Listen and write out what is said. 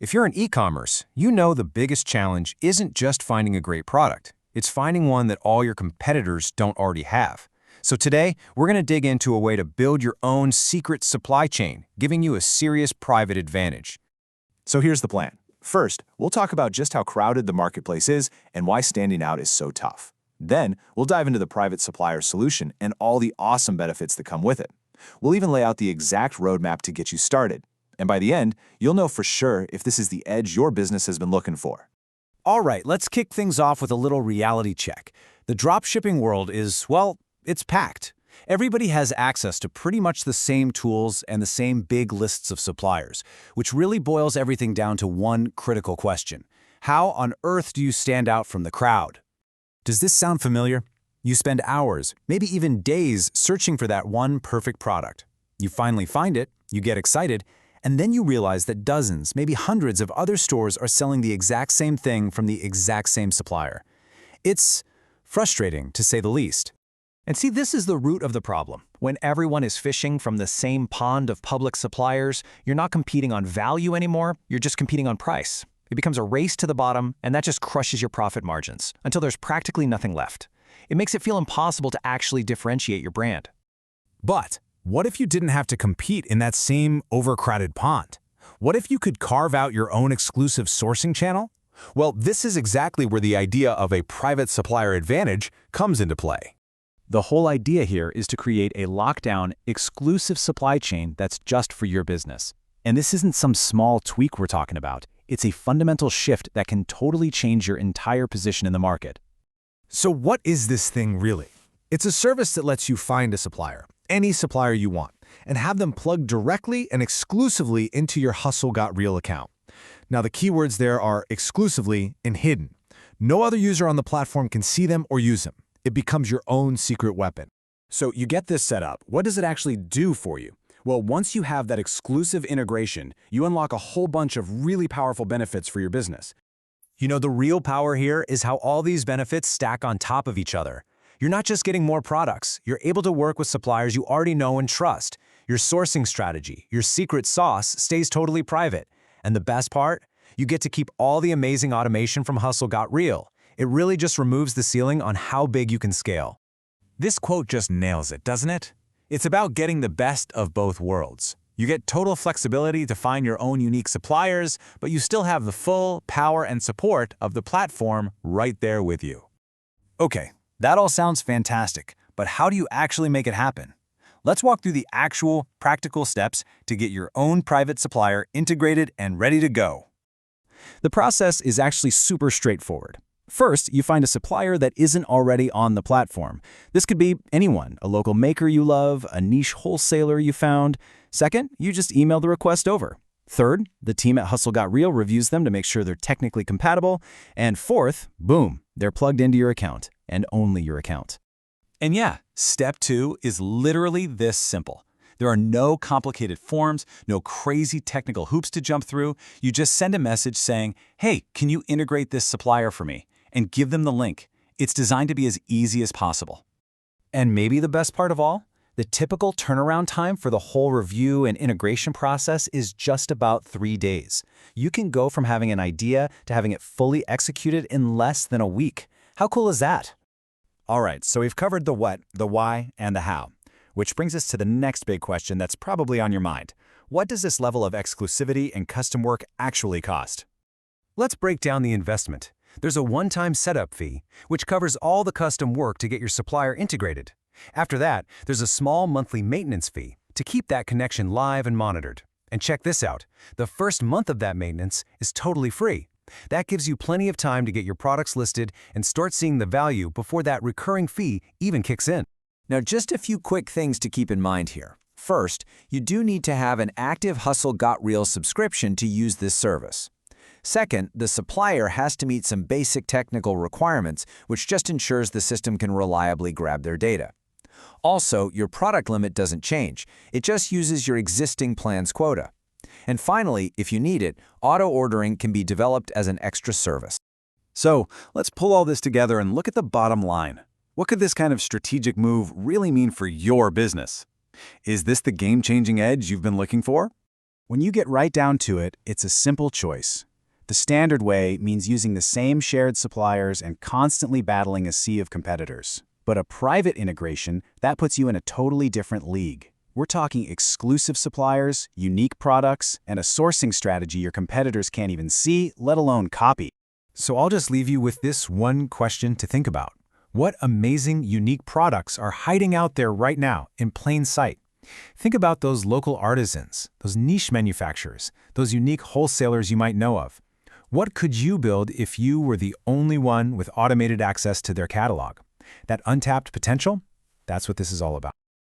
If you're in e-commerce, you know the biggest challenge isn't just finding a great product. It's finding one that all your competitors don't already have. So today, we're going to dig into a way to build your own secret supply chain, giving you a serious private advantage. So here's the plan. First, we'll talk about just how crowded the marketplace is and why standing out is so tough. Then, we'll dive into the private supplier solution and all the awesome benefits that come with it. We'll even lay out the exact roadmap to get you started. And by the end, you'll know for sure if this is the edge your business has been looking for. All right, let's kick things off with a little reality check. The dropshipping world is, well, it's packed. Everybody has access to pretty much the same tools and the same big lists of suppliers, which really boils everything down to one critical question. How on earth do you stand out from the crowd? Does this sound familiar? You spend hours, maybe even days, searching for that one perfect product. You finally find it, you get excited, and then you realize that dozens, maybe hundreds of other stores are selling the exact same thing from the exact same supplier. It's frustrating, to say the least. And see, this is the root of the problem. When everyone is fishing from the same pond of public suppliers, you're not competing on value anymore, you're just competing on price. It becomes a race to the bottom, and that just crushes your profit margins until there's practically nothing left. It makes it feel impossible to actually differentiate your brand. But what if you didn't have to compete in that same overcrowded pond? What if you could carve out your own exclusive sourcing channel? Well, this is exactly where the idea of a private supplier advantage comes into play. The whole idea here is to create a lockdown, exclusive supply chain that's just for your business. And this isn't some small tweak we're talking about. It's a fundamental shift that can totally change your entire position in the market. So what is this thing really? It's a service that lets you find a supplier, any supplier you want, and have them plugged directly and exclusively into your Hustle Got Real account. Now the keywords there are exclusively and hidden. No other user on the platform can see them or use them. It becomes your own secret weapon. So you get this set up. What does it actually do for you? Well, once you have that exclusive integration, you unlock a whole bunch of really powerful benefits for your business. You know, the real power here is how all these benefits stack on top of each other. You're not just getting more products, you're able to work with suppliers you already know and trust. Your sourcing strategy, your secret sauce, stays totally private. And the best part? You get to keep all the amazing automation from Hustle Got Real. It really just removes the ceiling on how big you can scale. This quote just nails it, doesn't it? It's about getting the best of both worlds. You get total flexibility to find your own unique suppliers, but you still have the full power and support of the platform right there with you. Okay, that all sounds fantastic, but how do you actually make it happen? Let's walk through the actual, practical steps to get your own private supplier integrated and ready to go. The process is actually super straightforward. First, you find a supplier that isn't already on the platform. This could be anyone, a local maker you love, a niche wholesaler you found. Second, you just email the request over. Third, the team at Hustle Got Real reviews them to make sure they're technically compatible. And fourth, boom, they're plugged into your account, and only your account. And yeah, step 2 is literally this simple. There are no complicated forms, no crazy technical hoops to jump through. You just send a message saying, hey, can you integrate this supplier for me? And give them the link. It's designed to be as easy as possible. And maybe the best part of all? The typical turnaround time for the whole review and integration process is just about 3 days. You can go from having an idea to having it fully executed in less than a week. How cool is that? All right, so we've covered the what, the why, and the how. Which brings us to the next big question that's probably on your mind. What does this level of exclusivity and custom work actually cost? Let's break down the investment. There's a one-time setup fee, which covers all the custom work to get your supplier integrated. After that, there's a small monthly maintenance fee to keep that connection live and monitored. And check this out. The first month of that maintenance is totally free. That gives you plenty of time to get your products listed and start seeing the value before that recurring fee even kicks in. Now, just a few quick things to keep in mind here. First, you do need to have an active Hustle Got Real subscription to use this service. Second, the supplier has to meet some basic technical requirements, which just ensures the system can reliably grab their data. Also, your product limit doesn't change. It just uses your existing plan's quota. And finally, if you need it, auto-ordering can be developed as an extra service. So let's pull all this together and look at the bottom line. What could this kind of strategic move really mean for your business? Is this the game-changing edge you've been looking for? When you get right down to it, it's a simple choice. The standard way means using the same shared suppliers and constantly battling a sea of competitors. But a private integration, that puts you in a totally different league. We're talking exclusive suppliers, unique products, and a sourcing strategy your competitors can't even see, let alone copy. So I'll just leave you with this one question to think about. What amazing, unique products are hiding out there right now in plain sight? Think about those local artisans, those niche manufacturers, those unique wholesalers you might know of. What could you build if you were the only one with automated access to their catalog? That untapped potential? That's what this is all about.